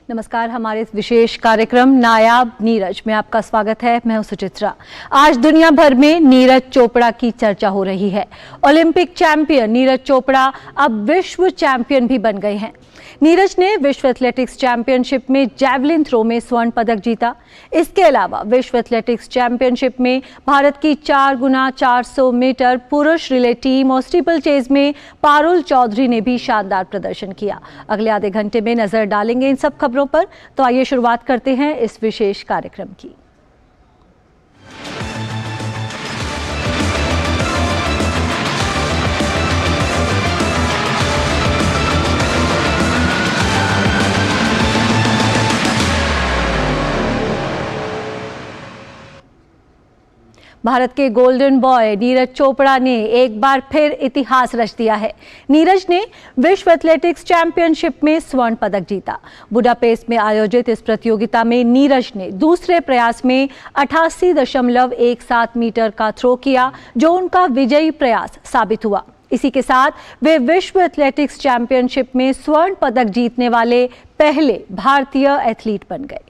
नमस्कार, हमारे इस विशेष कार्यक्रम नायाब नीरज में आपका स्वागत है। मैं हूं सुचित्रा। आज दुनिया भर में नीरज चोपड़ा की चर्चा हो रही है। ओलंपिक चैंपियन नीरज चोपड़ा अब विश्व चैंपियन भी बन गए हैं। नीरज ने विश्व एथलेटिक्स चैंपियनशिप में जैवलिन थ्रो में स्वर्ण पदक जीता। इसके अलावा विश्व एथलेटिक्स चैंपियनशिप में भारत की 4x400 मीटर पुरुष रिले टीम और स्टीपल चेज में पारुल चौधरी ने भी शानदार प्रदर्शन किया। अगले आधे घंटे में नजर डालेंगे इन सब खबरों पर। तो आइए शुरुआत करते हैं इस विशेष कार्यक्रम की। भारत के गोल्डन बॉय नीरज चोपड़ा ने एक बार फिर इतिहास रच दिया है। नीरज ने विश्व एथलेटिक्स चैंपियनशिप में स्वर्ण पदक जीता। बुडापेस्ट में आयोजित इस प्रतियोगिता में नीरज ने दूसरे प्रयास में 88.17 मीटर का थ्रो किया, जो उनका विजयी प्रयास साबित हुआ। इसी के साथ वे विश्व एथलेटिक्स चैंपियनशिप में स्वर्ण पदक जीतने वाले पहले भारतीय एथलीट बन गए।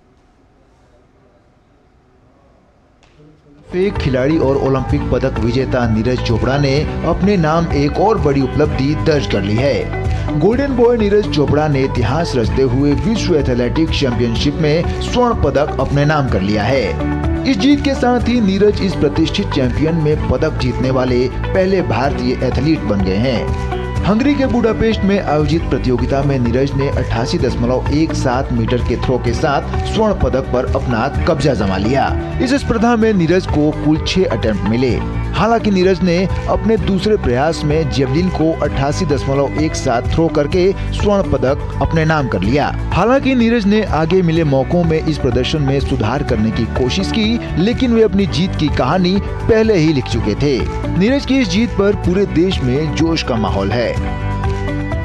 एक खिलाड़ी और ओलंपिक पदक विजेता नीरज चोपड़ा ने अपने नाम एक और बड़ी उपलब्धि दर्ज कर ली है। गोल्डन बॉय नीरज चोपड़ा ने इतिहास रचते हुए विश्व एथलेटिक्स चैंपियनशिप में स्वर्ण पदक अपने नाम कर लिया है। इस जीत के साथ ही नीरज इस प्रतिष्ठित चैंपियन में पदक जीतने वाले पहले भारतीय एथलीट बन गए हैं। हंगरी के बुडापेस्ट में आयोजित प्रतियोगिता में नीरज ने 88.17 मीटर के थ्रो के साथ स्वर्ण पदक पर अपना कब्जा जमा लिया। इस स्पर्धा में नीरज को कुल 6 अटेम्प्ट मिले। हालांकि नीरज ने अपने दूसरे प्रयास में जेवलिन को 88.17 थ्रो करके स्वर्ण पदक अपने नाम कर लिया। हालांकि नीरज ने आगे मिले मौकों में इस प्रदर्शन में सुधार करने की कोशिश की, लेकिन वे अपनी जीत की कहानी पहले ही लिख चुके थे। नीरज की इस जीत पर पूरे देश में जोश का माहौल है।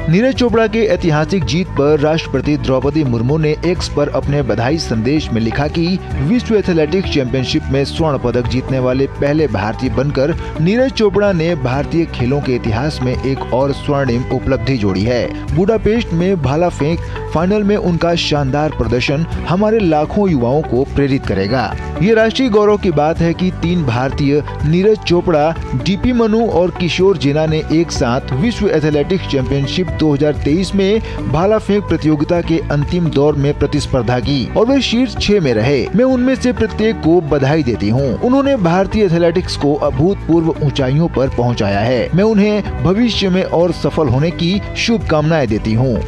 नीरज चोपड़ा के ऐतिहासिक जीत पर राष्ट्रपति द्रौपदी मुर्मू ने एक्स पर अपने बधाई संदेश में लिखा कि विश्व एथलेटिक्स चैंपियनशिप में स्वर्ण पदक जीतने वाले पहले भारतीय बनकर नीरज चोपड़ा ने भारतीय खेलों के इतिहास में एक और स्वर्णिम उपलब्धि जोड़ी है। बुडापेस्ट में भाला फेंक फाइनल में उनका शानदार प्रदर्शन हमारे लाखों युवाओं को प्रेरित करेगा। ये राष्ट्रीय गौरव की बात है कि 3 भारतीय नीरज चोपड़ा, डीपी मनु और किशोर जेना ने एक साथ विश्व एथलेटिक्स चैंपियनशिप 2023 में भाला फेंक प्रतियोगिता के अंतिम दौर में प्रतिस्पर्धा की और वे शीर्ष 6 में रहे। मैं उनमें से प्रत्येक को बधाई देती हूँ। उन्होंने भारतीय एथलेटिक्स को अभूतपूर्व ऊंचाइयों पर पहुँचाया है। मैं उन्हें भविष्य में और सफल होने की शुभकामनाएं देती हूँ।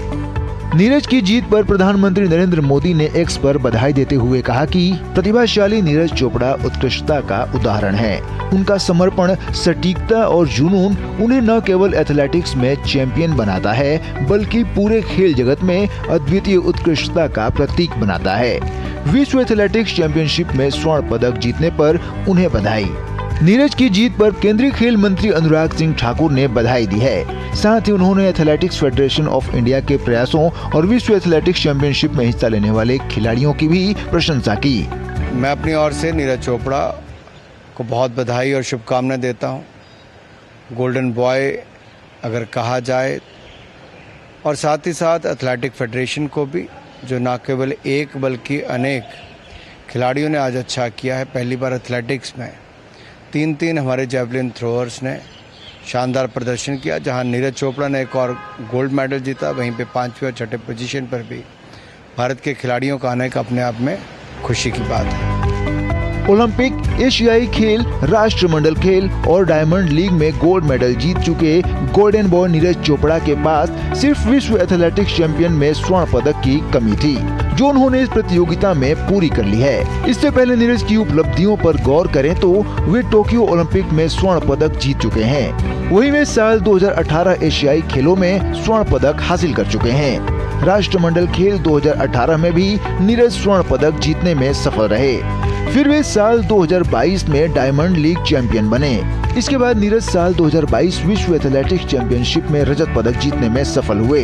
नीरज की जीत पर प्रधानमंत्री नरेंद्र मोदी ने एक्स पर बधाई देते हुए कहा कि प्रतिभाशाली नीरज चोपड़ा उत्कृष्टता का उदाहरण है। उनका समर्पण, सटीकता और जुनून उन्हें न केवल एथलेटिक्स में चैंपियन बनाता है, बल्कि पूरे खेल जगत में अद्वितीय उत्कृष्टता का प्रतीक बनाता है। विश्व एथलेटिक्स चैंपियनशिप में स्वर्ण पदक जीतने पर उन्हें बधाई। नीरज की जीत पर केंद्रीय खेल मंत्री अनुराग सिंह ठाकुर ने बधाई दी है। साथ ही उन्होंने एथलेटिक्स फेडरेशन ऑफ इंडिया के प्रयासों और विश्व एथलेटिक्स चैंपियनशिप में हिस्सा लेने वाले खिलाड़ियों की भी प्रशंसा की। मैं अपनी ओर से नीरज चोपड़ा को बहुत बधाई और शुभकामनाएं देता हूं। गोल्डन बॉय अगर कहा जाए, और साथ ही साथ एथलेटिक फेडरेशन को भी, जो न केवल एक बल्कि अनेक खिलाड़ियों ने आज अच्छा किया है। पहली बार एथलेटिक्स में 3 हमारे जेवलिन थ्रोअर्स ने शानदार प्रदर्शन किया। जहां नीरज चोपड़ा ने एक और गोल्ड मेडल जीता, वहीं पे 5वीं और 6ठे पोजीशन पर भी भारत के खिलाड़ियों का आने का अपने आप में खुशी की बात है। ओलंपिक, एशियाई खेल, राष्ट्रमंडल खेल और डायमंड लीग में गोल्ड मेडल जीत चुके गोल्डन बॉय नीरज चोपड़ा के पास सिर्फ विश्व एथलेटिक्स चैंपियन में स्वर्ण पदक की कमी थी, जो उन्होंने इस प्रतियोगिता में पूरी कर ली है। इससे पहले नीरज की उपलब्धियों पर गौर करें तो वे टोक्यो ओलंपिक में स्वर्ण पदक जीत चुके हैं। वहीं वे साल 2018 एशियाई खेलों में स्वर्ण पदक हासिल कर चुके हैं। राष्ट्रमंडल खेल 2018 में भी नीरज स्वर्ण पदक जीतने में सफल रहे। फिर वे साल 2022 में डायमंड लीग चैंपियन बने। इसके बाद नीरज साल 2022 विश्व एथलेटिक्स चैंपियनशिप में रजत पदक जीतने में सफल हुए।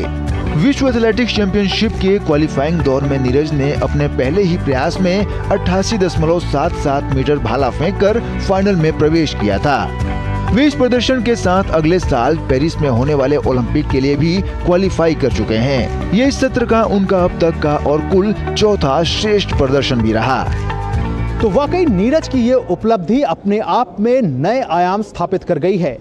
विश्व एथलेटिक्स चैंपियनशिप के क्वालिफाइंग दौर में नीरज ने अपने पहले ही प्रयास में 88.77 मीटर भाला फेंककर फाइनल में प्रवेश किया था। वे इस प्रदर्शन के साथ अगले साल पेरिस में होने वाले ओलंपिक के लिए भी क्वालिफाई कर चुके हैं। ये इस सत्र का उनका अब तक का और कुल चौथा श्रेष्ठ प्रदर्शन भी रहा। तो वाकई नीरज की ये उपलब्धि अपने आप में नए आयाम स्थापित कर गई है।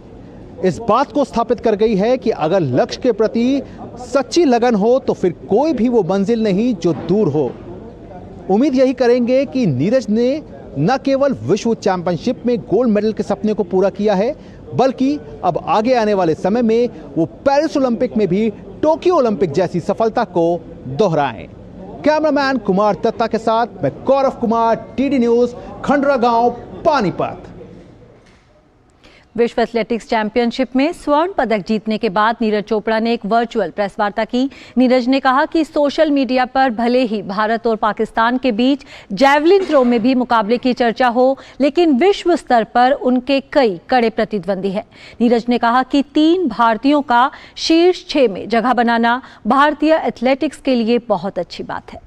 इस बात को स्थापित कर गई है कि अगर लक्ष्य के प्रति सच्ची लगन हो तो फिर कोई भी वो मंजिल नहीं जो दूर हो। उम्मीद यही करेंगे कि नीरज ने न केवल विश्व चैंपियनशिप में गोल्ड मेडल के सपने को पूरा किया है, बल्कि अब आगे आने वाले समय में वो पेरिस ओलंपिक में भी टोक्यो ओलंपिक जैसी सफलता को दोहराएं। कैमरामैन कुमार दत्ता के साथ मैं गौरव कुमार, टीडी न्यूज, खंडरा गांव, पानीपत। विश्व एथलेटिक्स चैंपियनशिप में स्वर्ण पदक जीतने के बाद नीरज चोपड़ा ने एक वर्चुअल प्रेस वार्ता की। नीरज ने कहा कि सोशल मीडिया पर भले ही भारत और पाकिस्तान के बीच जैवलिन थ्रो में भी मुकाबले की चर्चा हो, लेकिन विश्व स्तर पर उनके कई कड़े प्रतिद्वंदी हैं। नीरज ने कहा कि 3 भारतीयों का शीर्ष 6 में जगह बनाना भारतीय एथलेटिक्स के लिए बहुत अच्छी बात है।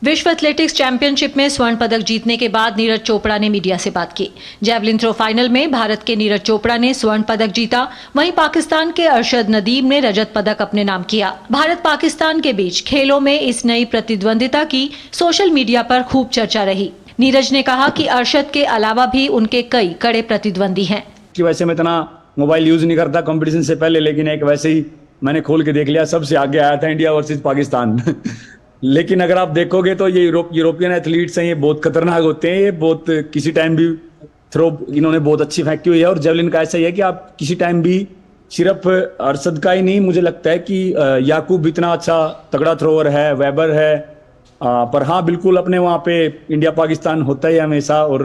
विश्व एथलेटिक्स चैंपियनशिप में स्वर्ण पदक जीतने के बाद नीरज चोपड़ा ने मीडिया से बात की। जैवलिन थ्रो फाइनल में भारत के नीरज चोपड़ा ने स्वर्ण पदक जीता, वहीं पाकिस्तान के अरशद नदीम ने रजत पदक अपने नाम किया। भारत पाकिस्तान के बीच खेलों में इस नई प्रतिद्वंदिता की सोशल मीडिया पर खूब चर्चा रही। नीरज ने कहा कि अरशद के अलावा भी उनके कई कड़े प्रतिद्वंदी हैं। कि वैसे मैं इतना मोबाइल यूज नहीं करता कंपटीशन से पहले, लेकिन एक वैसे ही मैंने खोल के देख लिया, सबसे आगे आया था इंडिया वर्सेस पाकिस्तान। लेकिन अगर आप देखोगे तो ये यूरोपियन एथलीट्स हैं, ये बहुत खतरनाक होते हैं। ये बहुत किसी टाइम भी थ्रो इन्होंने बहुत अच्छी फेंकी हुई है। और जेवलिन का ऐसा ही है कि आप किसी टाइम भी सिर्फ अरशद का ही नहीं, मुझे लगता है कि याकूब इतना अच्छा तगड़ा थ्रोअर है, वेबर है। पर हाँ, बिल्कुल अपने वहाँ पे इंडिया पाकिस्तान होता ही हमेशा। और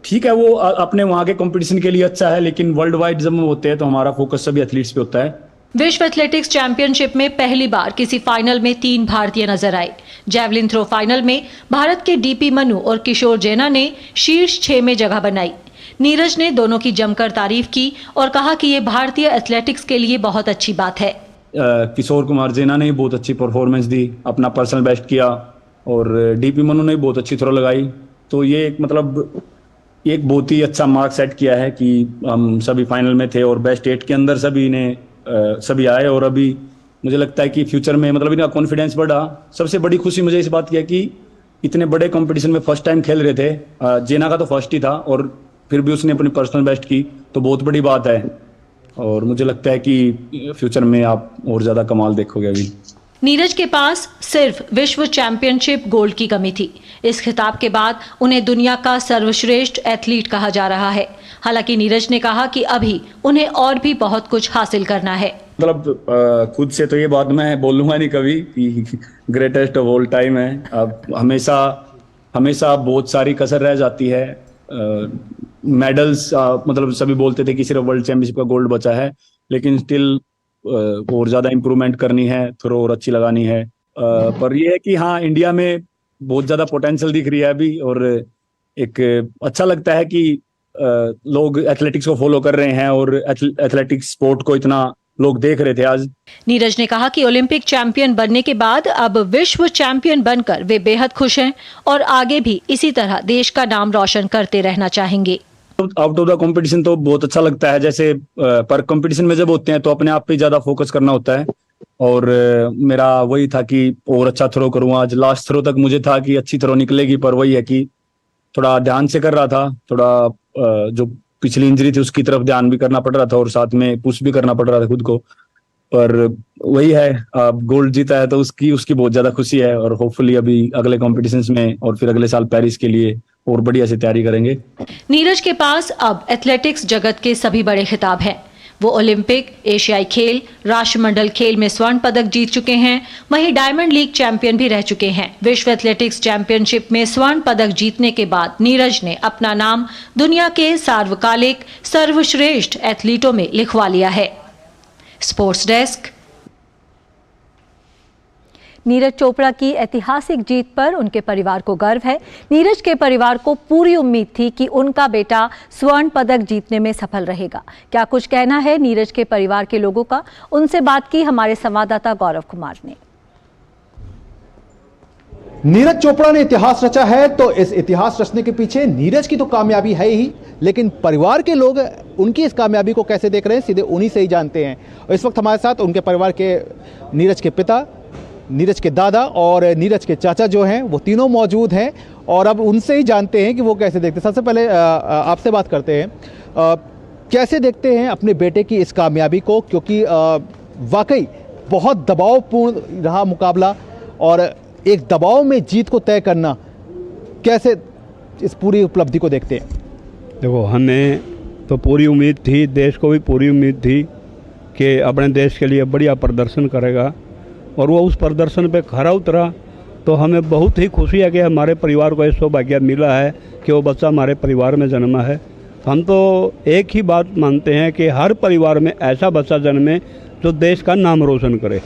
ठीक है, वो अपने वहाँ के कंपटीशन के लिए अच्छा है, लेकिन वर्ल्ड वाइड जब हम होते हैं तो हमारा फोकस सभी एथलीट्स पे होता है। विश्व एथलेटिक्स चैंपियनशिप में पहली बार किसी फाइनल में 3 भारतीय नजर आए। जैवलिन थ्रो फाइनल में भारत के डीपी मनु और किशोर जैना ने शीर्ष 6 में जगह बनाई। नीरज ने दोनों की जमकर तारीफ की और कहा कि ये भारतीय एथलेटिक्स के लिए बहुत अच्छी बात है। किशोर कुमार जैना ने बहुत अच्छी परफॉर्मेंस दी, अपना पर्सनल बेस्ट किया, और डीपी मनु ने बहुत अच्छी थ्रो लगाई। तो ये एक बहुत ही अच्छा मार्क सेट किया है कि हम सभी फाइनल में थे और बेस्ट 8 के अंदर सभी आए। और अभी मुझे लगता है कि फ्यूचर में इनका कॉन्फिडेंस बढ़ा। सबसे बड़ी खुशी मुझे इस बात की है कि इतने बड़े कंपटीशन में फर्स्ट टाइम खेल रहे थे। जेना का तो फर्स्ट ही था और फिर भी उसने अपनी पर्सनल बेस्ट की, तो बहुत बड़ी बात है। और मुझे लगता है कि फ्यूचर में आप और ज्यादा कमाल देखोगे। अभी नीरज के पास सिर्फ विश्व चैंपियनशिप गोल्ड की कमी थी। इस खिताब के बाद उन्हें दुनिया का सर्वश्रेष्ठ एथलीट कहा जा रहा है। हालांकि नीरज ने कहा कि अभी उन्हें और भी बहुत कुछ हासिल करना है। खुद से तो ये बात मैं बोलूंगा नहीं कभी कि ग्रेटेस्ट ऑफ ऑल टाइम है। अब हमेशा बहुत सारी कसर रह जाती है। मेडल्स सभी बोलते थे कि सिर्फ वर्ल्ड चैंपियनशिप का गोल्ड बचा है, लेकिन स्टिल और ज्यादा इंप्रूवमेंट करनी है, थ्रो और अच्छी लगानी है। पर ये है कि हाँ, इंडिया में बहुत ज्यादा पोटेंशियल दिख रही है अभी। और एक अच्छा लगता है कि लोग एथलेटिक्स को फॉलो कर रहे हैं और एथलेटिक्स स्पोर्ट को इतना लोग देख रहे थे आज। नीरज ने कहा कि ओलंपिक चैंपियन बनने के बाद अब विश्व चैंपियन बनकर वे बेहद खुश हैं और आगे भी इसी तरह देश का नाम रोशन करते रहना चाहेंगे। आउट ऑफ द कंपटीशन तो बहुत अच्छा लगता है। जैसे पर कंपटीशन में जब होते हैं तो अपने आप पे ज्यादा फोकस करना होता है। और मेरा वही था कि और अच्छा थ्रो करूँ। आज लास्ट थ्रो तक मुझे था कि अच्छी थ्रो निकलेगी, पर वही है कि थोड़ा ध्यान से कर रहा था। थोड़ा जो पिछली इंजरी थी उसकी तरफ ध्यान भी करना पड़ रहा था और साथ में पुश भी करना पड़ रहा था खुद को। पर वही है, अब गोल्ड जीता है तो उसकी बहुत ज्यादा खुशी है। और होपफुली अभी अगले कॉम्पिटिशन्स में और फिर अगले साल पेरिस के लिए और बढ़िया से तैयारी करेंगे। नीरज के पास अब एथलेटिक्स जगत के सभी बड़े खिताब हैं। वो ओलंपिक, एशियाई खेल, राष्ट्रमंडल खेल में स्वर्ण पदक जीत चुके हैं, वहीं डायमंड लीग चैंपियन भी रह चुके हैं। विश्व एथलेटिक्स चैंपियनशिप में स्वर्ण पदक जीतने के बाद नीरज ने अपना नाम दुनिया के सार्वकालिक सर्वश्रेष्ठ एथलीटों में लिखवा लिया है। Sports desk. नीरज चोपड़ा की ऐतिहासिक जीत पर उनके परिवार को गर्व है। नीरज के परिवार को पूरी उम्मीद थी कि उनका बेटा स्वर्ण पदक जीतने में सफल रहेगा। क्या कुछ कहना है नीरज के परिवार के लोगों का, उनसे बात की हमारे संवाददाता गौरव कुमार ने। नीरज चोपड़ा ने इतिहास रचा है, तो इस इतिहास रचने के पीछे नीरज की तो कामयाबी है ही, लेकिन परिवार के लोग उनकी इस कामयाबी को कैसे देख रहे हैं सीधे उन्हीं से ही जानते हैं। और इस वक्त हमारे साथ उनके परिवार के नीरज के पिता, नीरज के दादा और नीरज के चाचा जो हैं वो तीनों मौजूद हैं, और अब उनसे ही जानते हैं कि वो कैसे देखते हैं। सबसे पहले आपसे बात करते हैं, कैसे देखते हैं अपने बेटे की इस कामयाबी को, क्योंकि वाकई बहुत दबावपूर्ण रहा मुकाबला, और एक दबाव में जीत को तय करना, कैसे इस पूरी उपलब्धि को देखते हैं? देखो, हमें तो पूरी उम्मीद थी, देश को भी पूरी उम्मीद थी कि अपने देश के लिए बढ़िया प्रदर्शन करेगा, और वो उस प्रदर्शन पे खरा उतरा। तो हमें बहुत ही खुशी है कि हमारे परिवार को ये सौभाग्य मिला है कि वो बच्चा हमारे परिवार में जन्मा है। हम तो एक ही बात मानते हैं कि हर परिवार में ऐसा बच्चा जन्मे जो देश का नाम रोशन करे।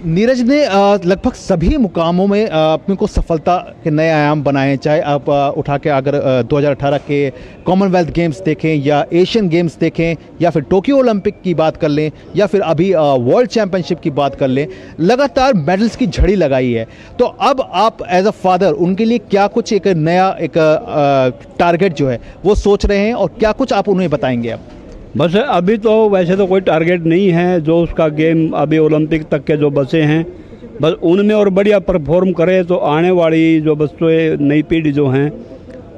नीरज ने लगभग सभी मुकामों में अपने को सफलता के नए आयाम बनाए हैं, चाहे आप उठा के अगर 2018 के कॉमनवेल्थ गेम्स देखें या एशियन गेम्स देखें या फिर टोक्यो ओलंपिक की बात कर लें या फिर अभी वर्ल्ड चैंपियनशिप की बात कर लें, लगातार मेडल्स की झड़ी लगाई है। तो अब आप एज अ फादर उनके लिए क्या कुछ एक नया एक टारगेट जो है वो सोच रहे हैं, और क्या कुछ आप उन्हें बताएंगे? अब बस अभी तो वैसे तो कोई टारगेट नहीं है, जो उसका गेम अभी ओलंपिक तक के जो बचे हैं बस उनमें और बढ़िया परफॉर्म करे तो आने वाली जो बच्चों नई पीढ़ी जो हैं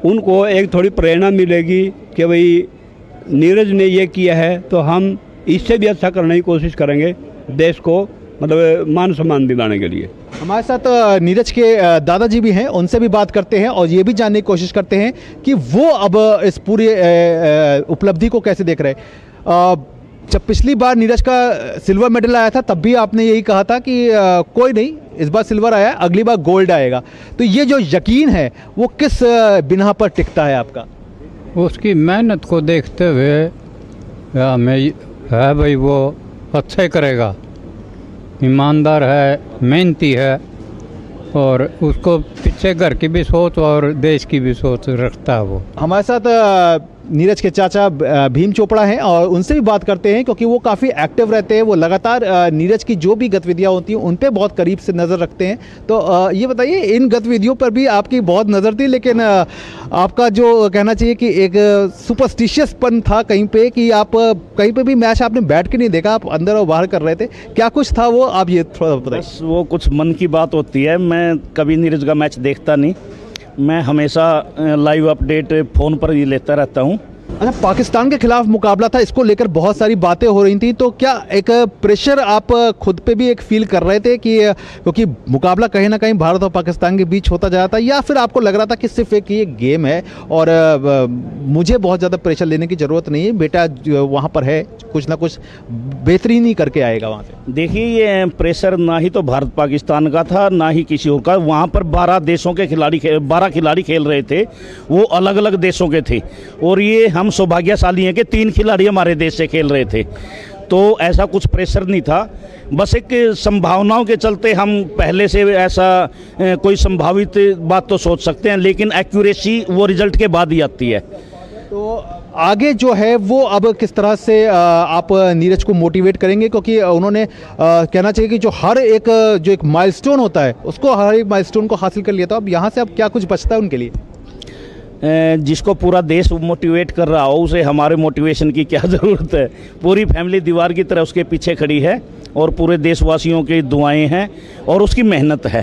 उनको एक थोड़ी प्रेरणा मिलेगी कि भाई नीरज ने ये किया है तो हम इससे भी अच्छा करने की कोशिश करेंगे, देश को मतलब मान सम्मान दिलाने के लिए। हमारे साथ नीरज के दादाजी भी हैं, उनसे भी बात करते हैं और ये भी जानने की कोशिश करते हैं कि वो अब इस पूरी उपलब्धि को कैसे देख रहे हैं। जब पिछली बार नीरज का सिल्वर मेडल आया था तब भी आपने यही कहा था कि कोई नहीं, इस बार सिल्वर आया, अगली बार गोल्ड आएगा। तो ये जो यकीन है वो किस बिना पर टिकता है आपका? उसकी मेहनत को देखते हुए हमें है भाई वो अच्छा ही करेगा, ईमानदार है, मेहनती है, और उसको पीछे घर की भी सोच और देश की भी सोच रखता है वो। हमारे साथ नीरज के चाचा भीम चोपड़ा हैं और उनसे भी बात करते हैं, क्योंकि वो काफ़ी एक्टिव रहते हैं, वो लगातार नीरज की जो भी गतिविधियां होती हैं उन पे बहुत करीब से नज़र रखते हैं। तो ये बताइए, इन गतिविधियों पर भी आपकी बहुत नज़र थी, लेकिन आपका जो कहना चाहिए कि एक सुपरस्टिशियसपन था कहीं पे, कि आप कहीं पे भी मैच आपने बैठ के नहीं देखा, आप अंदर और बाहर कर रहे थे, क्या कुछ था वो, आप ये थोड़ा बताइए। बस वो कुछ मन की बात होती है, मैं कभी नीरज का मैच देखता नहीं, मैं हमेशा लाइव अपडेट फ़ोन पर ही लेता रहता हूँ। अच्छा, पाकिस्तान के खिलाफ मुकाबला था, इसको लेकर बहुत सारी बातें हो रही थी, तो क्या एक प्रेशर आप खुद पे भी एक फील कर रहे थे कि क्योंकि मुकाबला कहीं ना कहीं भारत और पाकिस्तान के बीच होता जा रहा था, या फिर आपको लग रहा था कि सिर्फ एक ये गेम है और मुझे बहुत ज़्यादा प्रेशर लेने की ज़रूरत नहीं है, बेटा वहाँ पर है, कुछ ना कुछ बेहतरीन ही करके आएगा वहाँ से? देखिए, ये प्रेशर ना ही तो भारत पाकिस्तान का था ना ही किसी और का, वहाँ पर 12 देशों के खिलाड़ी 12 खिलाड़ी खेल रहे थे, वो अलग अलग देशों के थे, और ये हम सौभाग्यशाली हैं कि 3 खिलाड़ी हमारे देश से खेल रहे थे, तो ऐसा कुछ प्रेशर नहीं था। बस एक संभावनाओं के चलते हम पहले से ऐसा कोई संभावित बात तो सोच सकते हैं, लेकिन एक्यूरेसी वो रिजल्ट के बाद ही आती है। तो आगे जो है वो अब किस तरह से आप नीरज को मोटिवेट करेंगे, क्योंकि उन्होंने कहना चाहिए कि जो हर एक जो एक माइलस्टोन होता है उसको, हर एक माइलस्टोन को हासिल कर लिया, तो अब यहाँ से अब क्या कुछ बचता है उनके लिए? जिसको पूरा देश मोटिवेट कर रहा हो उसे हमारे मोटिवेशन की क्या ज़रूरत है। पूरी फैमिली दीवार की तरह उसके पीछे खड़ी है और पूरे देशवासियों की दुआएं हैं और उसकी मेहनत है।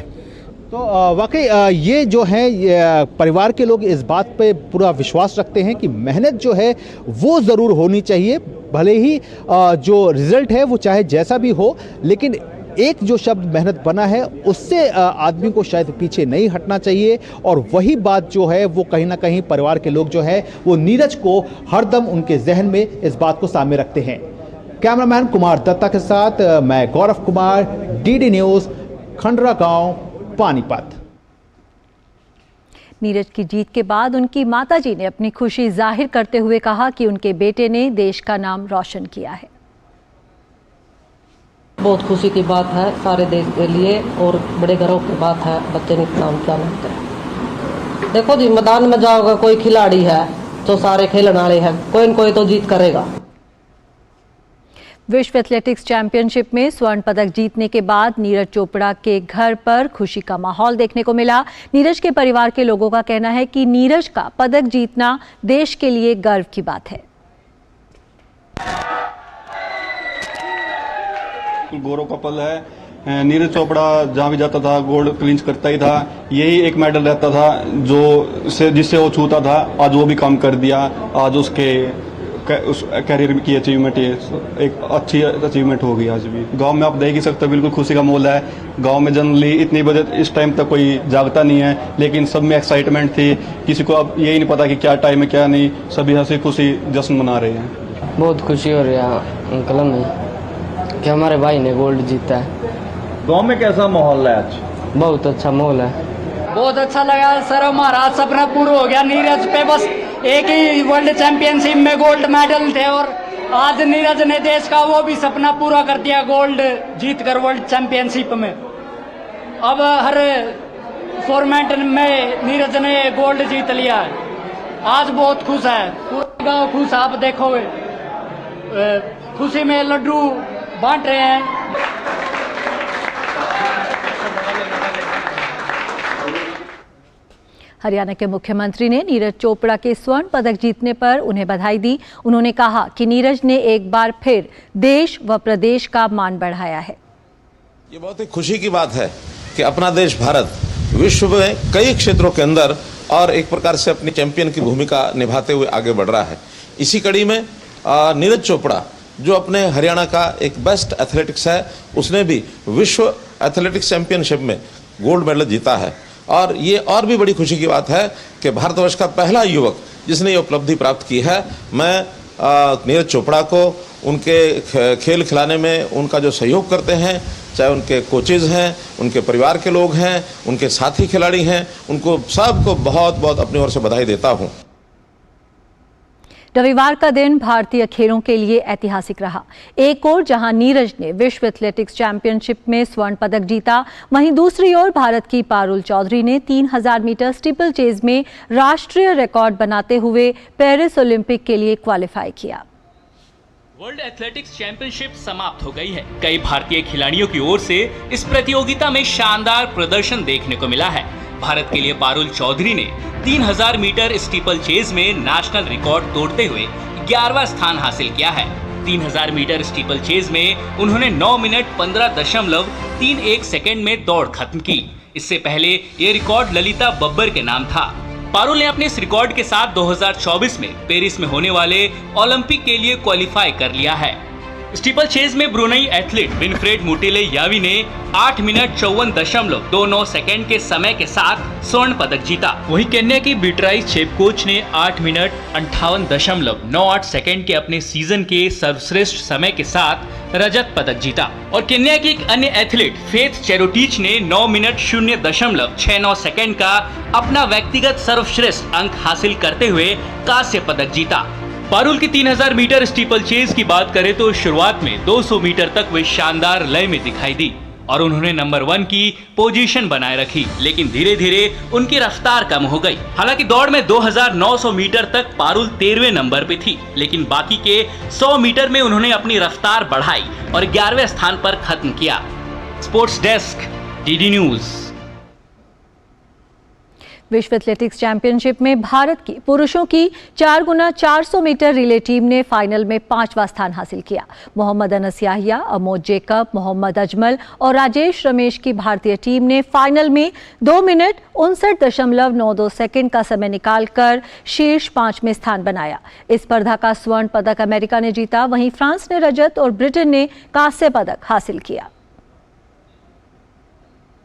तो वाकई ये जो है परिवार के लोग इस बात पे पूरा विश्वास रखते हैं कि मेहनत जो है वो ज़रूर होनी चाहिए, भले ही जो रिज़ल्ट है वो चाहे जैसा भी हो, लेकिन एक जो शब्द मेहनत बना है उससे आदमी को शायद पीछे नहीं हटना चाहिए। और वही बात जो है वो कहीं ना कहीं परिवार के लोग जो है वो नीरज को हरदम उनके जहन में इस बात को सामने रखते हैं। कैमरामैन कुमार दत्ता के साथ मैं गौरव कुमार, डीडी न्यूज़, खंडरा गांव, पानीपत। नीरज की जीत के बाद उनकी माताजी ने अपनी खुशी जाहिर करते हुए कहा कि उनके बेटे ने देश का नाम रोशन किया है। बहुत खुशी की बात है सारे देश के लिए और बड़े गर्व की बात है, बच्चे ने नाम क्या नाम करें। देखो जी, मैदान में जाओगे, कोई खिलाड़ी है तो सारे खेलने वाले हैं, कोई न कोई तो जीत करेगा। विश्व एथलेटिक्स चैंपियनशिप में स्वर्ण पदक जीतने के बाद नीरज चोपड़ा के घर पर खुशी का माहौल देखने को मिला। नीरज के परिवार के लोगों का कहना है कि नीरज का पदक जीतना देश के लिए गर्व की बात है। गौरव का पल है। नीरज चोपड़ा जहाँ भी जाता था गोल्ड क्लिंच करता ही था। यही एक मेडल रहता था जिससे वो छूता था। आज वो भी काम कर दिया। आज उस कैरियर की अचीवमेंट ये एक अच्छी अचीवमेंट हो गई। आज भी गांव में आप देख ही सकते हो, बिल्कुल खुशी का माहौल है। गांव में जनरली इतनी बजे इस टाइम तक कोई जागता नहीं है, लेकिन सब में एक्साइटमेंट थी। किसी को अब यही नहीं पता कि क्या टाइम है क्या नहीं। सभी हंसी खुशी जश्न मना रहे हैं। बहुत खुशी हो रही है अंकल में कि हमारे भाई ने गोल्ड जीता है। गांव में कैसा माहौल है आज? बहुत अच्छा माहौल है। बहुत अच्छा लगा सर, हमारा सपना पूरा हो गया। नीरज पे बस एक ही वर्ल्ड चैंपियनशिप में गोल्ड मेडल थे और आज नीरज ने देश का वो भी सपना पूरा कर दिया, गोल्ड जीतकर वर्ल्ड चैंपियनशिप में। अब हर फॉर्मेट में नीरज ने गोल्ड जीत लिया है। आज बहुत खुश है, पूरा गाँव खुश। आप देखोगे खुशी में लड्डू बांट रहे हैं। हरियाणा के मुख्यमंत्री ने नीरज चोपड़ा के स्वर्ण पदक जीतने पर उन्हें बधाई दी। उन्होंने कहा कि नीरज ने एक बार फिर देश व प्रदेश का मान बढ़ाया है। ये बहुत ही खुशी की बात है कि अपना देश भारत विश्व में कई क्षेत्रों के अंदर और एक प्रकार से अपनी चैंपियन की भूमिका निभाते हुए आगे बढ़ रहा है। इसी कड़ी में नीरज चोपड़ा जो अपने हरियाणा का एक बेस्ट एथलेटिक्स है, उसने भी विश्व एथलेटिक्स चैंपियनशिप में गोल्ड मेडल जीता है। और ये और भी बड़ी खुशी की बात है कि भारतवर्ष का पहला युवक जिसने ये उपलब्धि प्राप्त की है। मैं नीरज चोपड़ा को उनके खेल खिलाने में उनका जो सहयोग करते हैं, चाहे उनके कोचेज हैं, उनके परिवार के लोग हैं, उनके साथी खिलाड़ी हैं, उनको सबको बहुत बहुत अपनी ओर से बधाई देता हूँ। रविवार का दिन भारतीय खेलों के लिए ऐतिहासिक रहा। एक ओर जहां नीरज ने विश्व एथलेटिक्स चैंपियनशिप में स्वर्ण पदक जीता, वहीं दूसरी ओर भारत की पारुल चौधरी ने 3000 मीटर स्टीपल चेज में राष्ट्रीय रिकॉर्ड बनाते हुए पेरिस ओलंपिक के लिए क्वालिफाई किया। वर्ल्ड एथलेटिक्स चैंपियनशिप समाप्त हो गई है। कई भारतीय खिलाड़ियों की ओर से इस प्रतियोगिता में शानदार प्रदर्शन देखने को मिला है। भारत के लिए पारुल चौधरी ने 3000 मीटर स्टीपल चेज में नेशनल रिकॉर्ड तोड़ते हुए 11वां स्थान हासिल किया है। 3000 मीटर स्टीपल चेज में उन्होंने 9 मिनट 15.31 सेकंड में दौड़ खत्म की। इससे पहले ये रिकॉर्ड ललिता बब्बर के नाम था। पारुल ने अपने इस रिकॉर्ड के साथ 2024 में पेरिस में होने वाले ओलंपिक के लिए क्वालिफाई कर लिया है। स्टीपल चेज में ब्रुनेई एथलीट विनफ्रेड मुटेले यावी ने 8 मिनट 54.29 सेकंड के समय के साथ स्वर्ण पदक जीता। वहीं केन्या की बीट्राइस चेपकोच ने 8 मिनट 58.98 सेकंड के अपने सीजन के सर्वश्रेष्ठ समय के साथ रजत पदक जीता। और केन्या की एक अन्य एथलीट फेथ चेरोटिच ने 9 मिनट 0.69 सेकंड का अपना व्यक्तिगत सर्वश्रेष्ठ अंक हासिल करते हुए कांस्य पदक जीता। पारुल की 3000 मीटर स्टीपल चेज की बात करें तो शुरुआत में 200 मीटर तक वे शानदार लय में दिखाई दी और उन्होंने नंबर 1 की पोजीशन बनाए रखी, लेकिन धीरे धीरे उनकी रफ्तार कम हो गई। हालांकि दौड़ में 2900 मीटर तक पारुल 13वें नंबर पे थी, लेकिन बाकी के 100 मीटर में उन्होंने अपनी रफ्तार बढ़ाई और 11वें स्थान पर खत्म किया। Sports desk, DD news. विश्व एथलेटिक्स चैंपियनशिप में भारत की पुरुषों की 4x400 मीटर रिले टीम ने फाइनल में 5वां स्थान हासिल किया। मोहम्मद अनस याहिया, अमोद जेकब, मोहम्मद अजमल और राजेश रमेश की भारतीय टीम ने फाइनल में 2 मिनट 59.92 सेकंड का समय निकालकर शीर्ष 5 में स्थान बनाया। इस स्पर्धा का स्वर्ण पदक अमेरिका ने जीता, वहीं फ्रांस ने रजत और ब्रिटेन ने कांस्य पदक हासिल किया।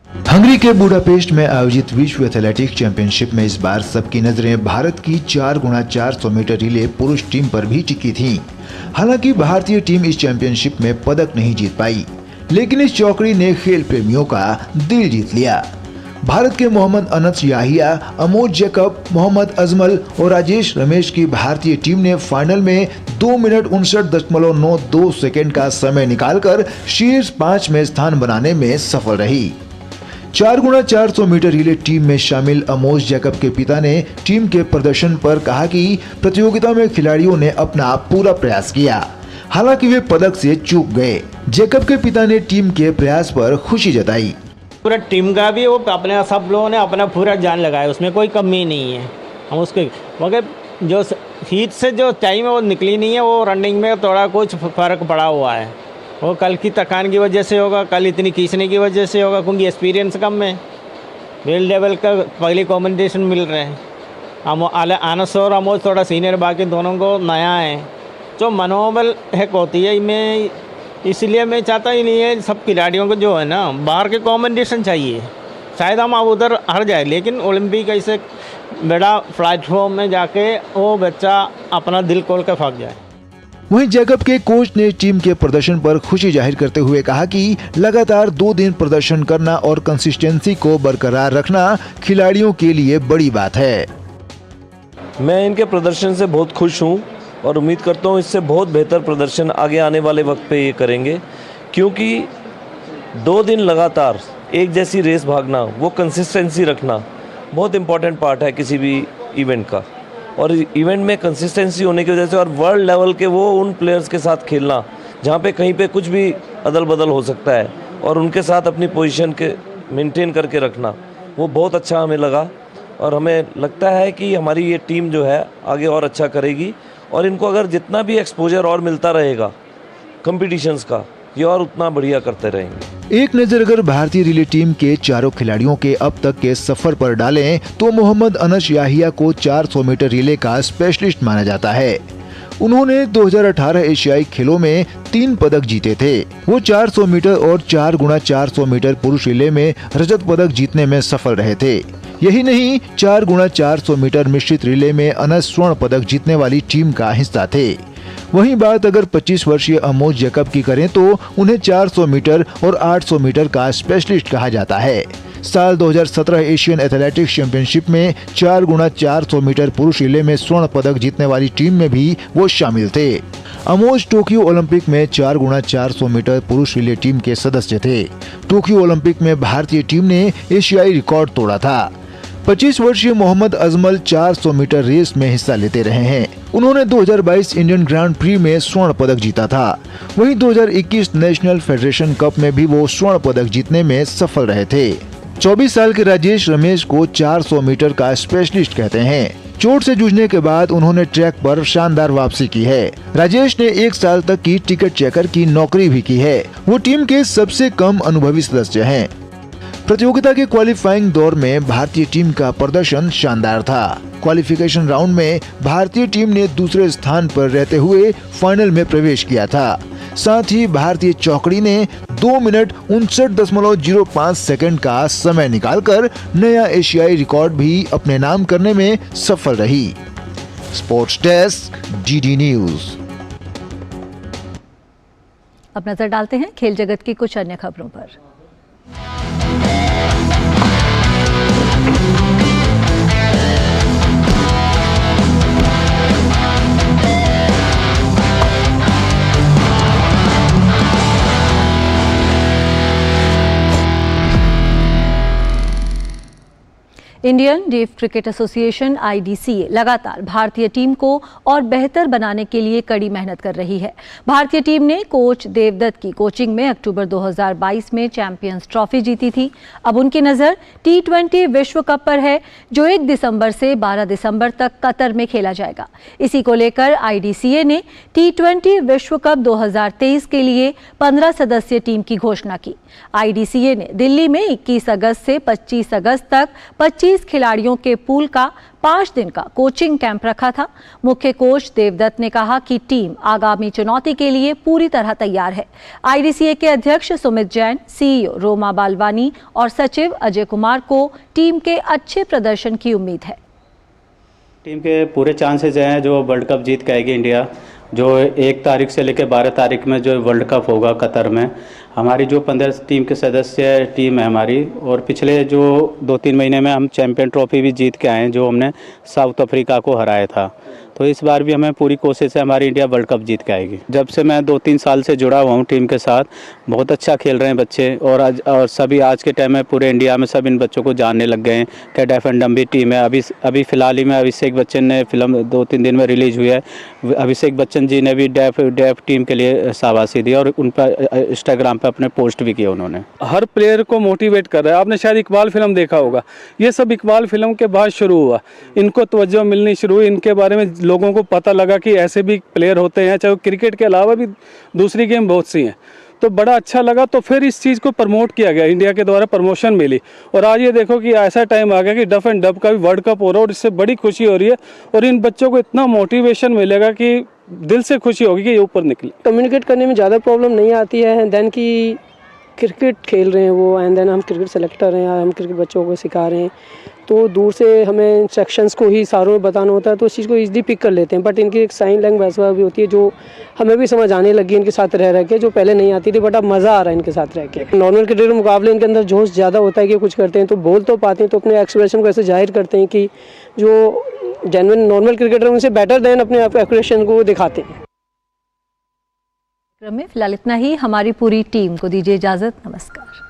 हंगरी के बुडापेस्ट में आयोजित विश्व एथलेटिक्स चैंपियनशिप में इस बार सबकी नजरें भारत की 4x400 मीटर रिले पुरुष टीम पर भी टिकी थीं। हालांकि भारतीय टीम इस चैंपियनशिप में पदक नहीं जीत पाई, लेकिन इस चौकड़ी ने खेल प्रेमियों का दिल जीत लिया। भारत के मोहम्मद अनस याहिया, अमोद जेकब, मोहम्मद अजमल और राजेश रमेश की भारतीय टीम ने फाइनल में 2 मिनट 59.92 सेकंड का समय निकालकर शीर्ष 5 में स्थान बनाने में सफल रही। 4x400 मीटर रिले टीम में शामिल अमोद जेकब के पिता ने टीम के प्रदर्शन पर कहा कि प्रतियोगिता में खिलाड़ियों ने अपना पूरा प्रयास किया। हालांकि वे पदक से चूक गए। जैकब के पिता ने टीम के प्रयास पर खुशी जताई। पूरा टीम का भी वो अपने सब लोगों ने अपना पूरा जान लगाया, उसमें कोई कमी नहीं है। हम उसके मगर जो हीट से जो टाइम है वो निकली नहीं है, वो रनिंग में थोड़ा कुछ फ़र्क पड़ा हुआ है। वो कल की थकान की वजह से होगा, कल इतनी खींचने की वजह से होगा, क्योंकि एक्सपीरियंस कम है। वेल लेवल का पहले कॉम्बिनेशन मिल रहे हैं। आनस और अमोज थोड़ा सीनियर, बाकी दोनों को नया है। जो मनोबल हैक होती है मैं इसलिए मैं चाहता ही नहीं है सब खिलाड़ियों को जो है ना बाहर के कॉम्बिनेशन चाहिए। शायद हम अब उधर हार जाए, लेकिन ओलंपिक ऐसे बड़ा प्लेटफॉर्म में जाके वो बच्चा अपना दिल खोल कर भाग जाए। वहीं जैकब के कोच ने टीम के प्रदर्शन पर खुशी जाहिर करते हुए कहा कि लगातार 2 दिन प्रदर्शन करना और कंसिस्टेंसी को बरकरार रखना खिलाड़ियों के लिए बड़ी बात है। मैं इनके प्रदर्शन से बहुत खुश हूं और उम्मीद करता हूं इससे बहुत बेहतर प्रदर्शन आगे आने वाले वक्त पे ये करेंगे, क्योंकि 2 दिन लगातार एक जैसी रेस भागना, वो कंसिस्टेंसी रखना बहुत इम्पॉर्टेंट पार्ट है किसी भी इवेंट का। और इवेंट में कंसिस्टेंसी होने की वजह से और वर्ल्ड लेवल के वो उन प्लेयर्स के साथ खेलना जहाँ पे कहीं पे कुछ भी अदल बदल हो सकता है और उनके साथ अपनी पोजीशन के मेंटेन करके रखना, वो बहुत अच्छा हमें लगा। और हमें लगता है कि हमारी ये टीम जो है आगे और अच्छा करेगी और इनको अगर जितना भी एक्सपोजर और मिलता रहेगा कॉम्पिटिशन्स का, ये और उतना बढ़िया करते रहेंगे। एक नजर अगर भारतीय रिले टीम के चारों खिलाड़ियों के अब तक के सफर पर डालें तो मोहम्मद अनस याहिया को 400 मीटर रिले का स्पेशलिस्ट माना जाता है। उन्होंने 2018 एशियाई खेलों में 3 पदक जीते थे। वो 400 मीटर और 4x400 मीटर पुरुष रिले में रजत पदक जीतने में सफल रहे थे। यही नहीं, 4x400 मीटर मिश्रित रिले में अनस स्वर्ण पदक जीतने वाली टीम का हिस्सा थे। वहीं बात अगर 25 वर्षीय अमोज जैकब की करें तो उन्हें 400 मीटर और 800 मीटर का स्पेशलिस्ट कहा जाता है। साल 2017 एशियन एथलेटिक्स चैंपियनशिप में 4x400 मीटर पुरुष रिले में स्वर्ण पदक जीतने वाली टीम में भी वो शामिल थे। अमोज टोक्यो ओलंपिक में 4x400 मीटर पुरुष रिले टीम के सदस्य थे। टोक्यो ओलंपिक में भारतीय टीम ने एशियाई रिकॉर्ड तोड़ा था। 25 वर्षीय मोहम्मद अजमल 400 मीटर रेस में हिस्सा लेते रहे हैं। उन्होंने 2022 इंडियन ग्रांड प्री में स्वर्ण पदक जीता था। वहीं 2021 नेशनल फेडरेशन कप में भी वो स्वर्ण पदक जीतने में सफल रहे थे। 24 साल के राजेश रमेश को 400 मीटर का स्पेशलिस्ट कहते हैं। चोट से जूझने के बाद उन्होंने ट्रैक पर शानदार वापसी की है। राजेश ने 1 साल तक की टिकट चेकर की नौकरी भी की है। वो टीम के सबसे कम अनुभवी सदस्य हैं। प्रतियोगिता के क्वालिफाइंग दौर में भारतीय टीम का प्रदर्शन शानदार था। क्वालिफिकेशन राउंड में भारतीय टीम ने दूसरे स्थान पर रहते हुए फाइनल में प्रवेश किया था। साथ ही भारतीय चौकड़ी ने 2 मिनट 59.05 सेकंड का समय निकालकर नया एशियाई रिकॉर्ड भी अपने नाम करने में सफल रही। Sports desk, DD news. अब नजर डालते हैं खेल जगत की कुछ अन्य खबरों पर। Indian deaf cricket association (IDCA) लगातार भारतीय टीम को और बेहतर बनाने के लिए कड़ी मेहनत कर रही है। भारतीय टीम ने कोच देवदत्त की कोचिंग में अक्टूबर 2022 में चैंपियंस ट्रॉफी जीती थी। अब उनकी नज़र T20 विश्व कप पर है, जो 1 दिसंबर से 12 दिसंबर तक कतर में खेला जाएगा। इसी को लेकर IDCA ने T20 विश्व कप 2023 के लिए 15 सदस्यीय टीम की घोषणा की। IDCA ने दिल्ली में 21 अगस्त से 25 अगस्त तक 25 खिलाड़ियों के पूल का 5 दिन का कोचिंग कैंप रखा था। मुख्य कोच देवदत्त ने कहा कि टीम आगामी चुनौती के लिए पूरी तरह तैयार है। IDCA के अध्यक्ष सुमित जैन, CEO रोमा बालवानी और सचिव अजय कुमार को टीम के अच्छे प्रदर्शन की उम्मीद है। टीम के पूरे चांसेस हैं जो वर्ल्ड कप जीत के आएगी इंडिया। जो 1 तारीख से लेकर 12 तारीख में जो वर्ल्ड कप होगा कतर में, हमारी जो 15 टीम के सदस्य टीम है हमारी, और पिछले जो 2-3 महीने में हम चैंपियन ट्रॉफी भी जीत के आए हैं, जो हमने साउथ अफ्रीका को हराया था। तो इस बार भी हमें पूरी कोशिश है, हमारी इंडिया वर्ल्ड कप जीत के आएगी। जब से मैं 2-3 साल से जुड़ा हुआ हूँ टीम के साथ, बहुत अच्छा खेल रहे हैं बच्चे और सभी आज के टाइम में पूरे इंडिया में सब इन बच्चों को जानने लग गए हैं। कैट एफ एंड भी टीम है। अभी फिलहाल ही में अभिषेक बच्चन ने फिल्म 2-3 दिन में रिलीज हुई है। अभिषेक बच्चन जी ने भी डेफ टीम के लिए शाबाशी दी और उन पर इंस्टाग्राम पर अपने पोस्ट भी किए उन्होंने। हर प्लेयर को मोटिवेट कर रहा है। आपने शायद इकबाल फिल्म देखा होगा, ये सब इकबाल फिल्म के बाद शुरू हुआ। इनको तवज्जो मिलनी शुरू हुई, इनके बारे में लोगों को पता लगा कि ऐसे भी प्लेयर होते हैं, चाहे क्रिकेट के अलावा भी दूसरी गेम बहुत सी हैं। तो बड़ा अच्छा लगा, तो फिर इस चीज़ को प्रमोट किया गया, इंडिया के द्वारा प्रमोशन मिली। और आज ये देखो कि ऐसा टाइम आ गया कि डफ एंड डब का भी वर्ल्ड कप हो रहा है और इससे बड़ी खुशी हो रही है। और इन बच्चों को इतना मोटिवेशन मिलेगा कि दिल से खुशी होगी कि ये ऊपर निकले। कम्युनिकेट करने में ज़्यादा प्रॉब्लम नहीं आती है। एंड देन कि क्रिकेट खेल रहे हैं वो, एंड देन हम क्रिकेट सेलेक्टर हैं, हम क्रिकेट बच्चों को सिखा रहे हैं, तो दूर से हमें इंस्ट्रक्शंस को ही सारों में बताना होता है, तो उस चीज़ को ईजिली पिक कर लेते हैं। बट इनकी एक साइन लैंग्वेज ऐसा भी होती है जो हमें भी समझ आने लगी इनके साथ रह के, जो पहले नहीं आती थी, बट अब मज़ा आ रहा है इनके साथ रह के। नॉर्मल क्रिकेट के मुकाबले इनके अंदर जोश ज़्यादा होता है कि कुछ करते हैं तो बोल तो पाते हैं, तो अपने एक्सप्रेशन को ऐसे जाहिर करते हैं कि जो जेन्युइन नॉर्मल क्रिकेटर उनसे बेटर देन अपने एक्सप्रेशन को दिखाते हैं। क्रम में फिलहाल इतना ही। हमारी पूरी टीम को दीजिए इजाज़त। नमस्कार।